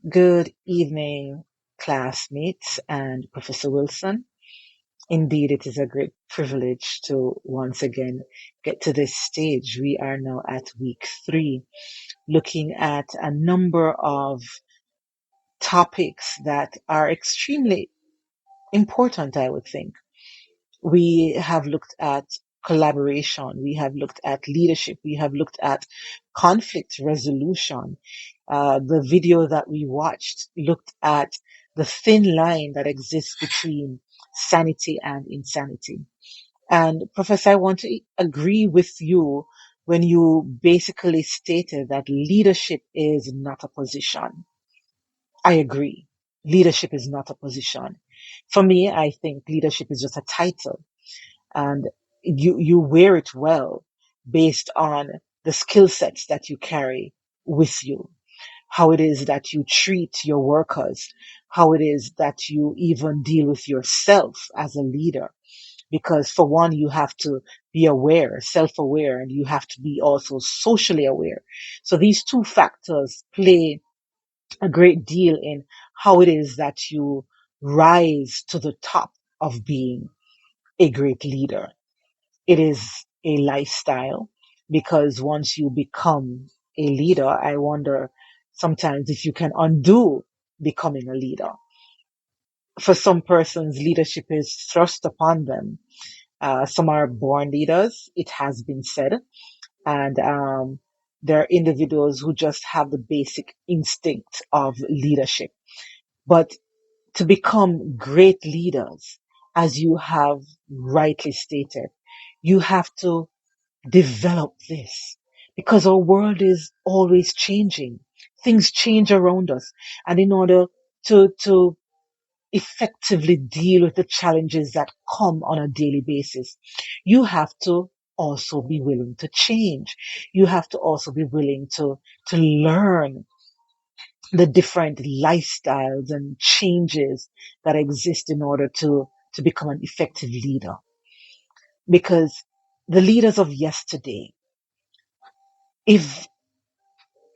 Good evening, classmates and Professor Wilson. Indeed, it is a great privilege to once again get to this stage. We are now at week 3, looking at a number of topics that are extremely important, I would think. We have looked at collaboration, we have looked at leadership, we have looked at conflict resolution. The video that we watched looked at the thin line that exists between sanity and insanity. And Professor, I want to agree with you when you basically stated that leadership is not a position. I agree. Leadership is not a position. For me, I think leadership is just a title, and you wear it well based on the skill sets that you carry with you, how it is that you treat your workers, how it is that you even deal with yourself as a leader. Because for one, you have to be aware, self-aware, and you have to be also socially aware. So these two factors play a great deal in how it is that you rise to the top of being a great leader. It is a lifestyle, because once you become a leader, I wonder sometimes if you can undo becoming a leader. For some persons, leadership is thrust upon them. Some are born leaders, it has been said, and there are individuals who just have the basic instinct of leadership. But to become great leaders, as you have rightly stated, you have to develop this, because our world is always changing. Things change around us. And in order to effectively deal with the challenges that come on a daily basis, you have to also be willing to change. You have to also be willing to learn the different lifestyles and changes that exist in order to become an effective leader. Because the leaders of yesterday, if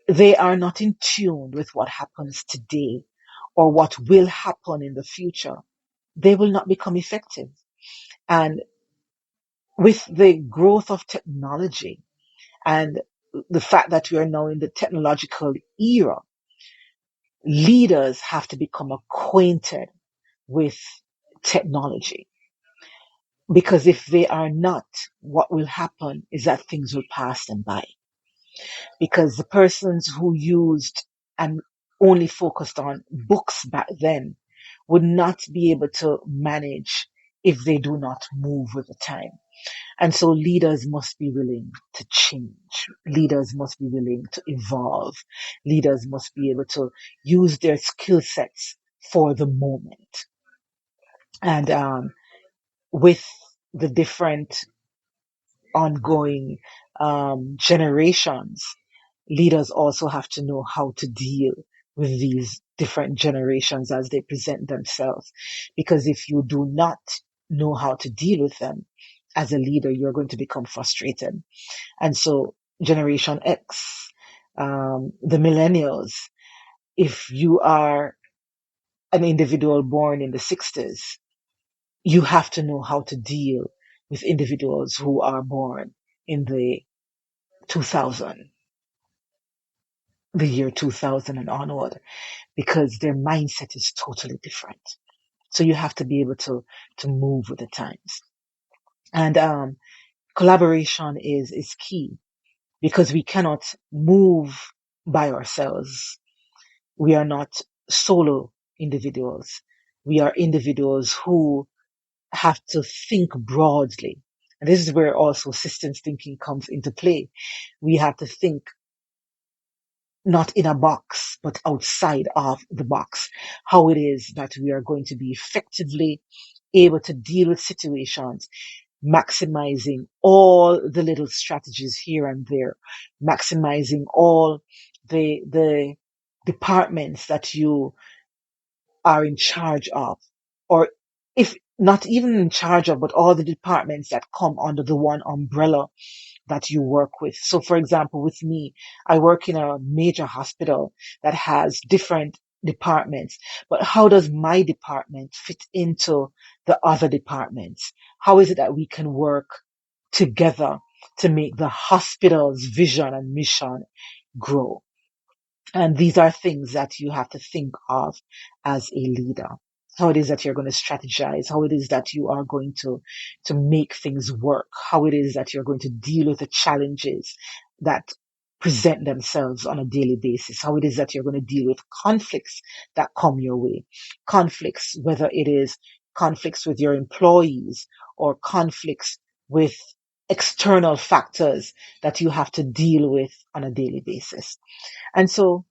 they are not in tune with what happens today or what will happen in the future, they will not become effective. And with the growth of technology and the fact that we are now in the technological era, leaders have to become acquainted with technology. Because if they are not, what will happen is that things will pass them by. Because the persons who used and only focused on books back then would not be able to manage if they do not move with the time. And so leaders must be willing to change. Leaders must be willing to evolve. Leaders must be able to use their skill sets for the moment. And with the different ongoing generations, leaders also have to know how to deal with these different generations as they present themselves. Because if you do not know how to deal with them as a leader, you're going to become frustrated. And so, Generation X, the millennials, if you are an individual born in the 60s, you have to know how to deal with individuals who are born in the 2000, the year 2000 and onward, because their mindset is totally different. So you have to be able to move with the times. And collaboration is key, because we cannot move by ourselves. We are not solo individuals. We are individuals who have to think broadly. And this is where also systems thinking comes into play. We have to think not in a box, but outside of the box. How it is that we are going to be effectively able to deal with situations, maximizing all the little strategies here and there, maximizing all the departments that you are in charge of, or if not even in charge of, but all the departments that come under the one umbrella that you work with. So, for example, with me, I work in a major hospital that has different departments, but how does my department fit into the other departments? How is it that we can work together to make the hospital's vision and mission grow? And these are things that you have to think of as a leader. How it is that you're going to strategize, how it is that you are going to make things work, how it is that you're going to deal with the challenges that present themselves on a daily basis, how it is that you're going to deal with conflicts that come your way. Conflicts, whether it is conflicts with your employees or conflicts with external factors that you have to deal with on a daily basis. And so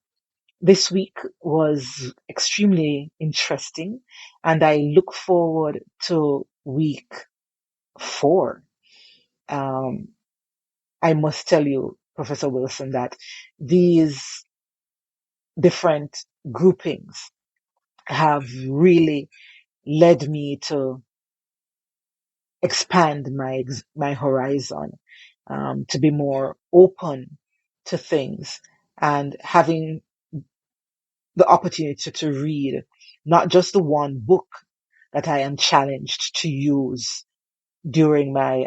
this week was extremely interesting, and I look forward to week 4. Um, I must tell you, Professor Wilson, that these different groupings have really led me to expand my horizon, to be more open to things, and having the opportunity to read not just the one book that I am challenged to use during my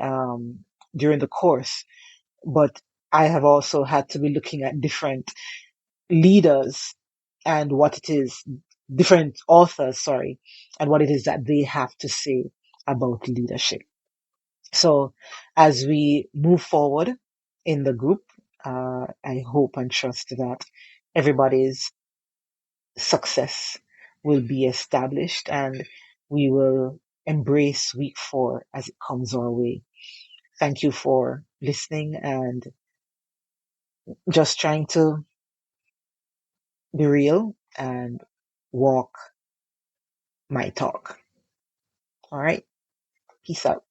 during the course, but I have also had to be looking at different leaders and what it is, different authors, sorry, and what it is that they have to say about leadership. So as we move forward in the group, I hope and trust that everybody's success will be established and we will embrace week 4 as it comes our way. Thank you for listening and just trying to be real and walk my talk. All right. Peace out.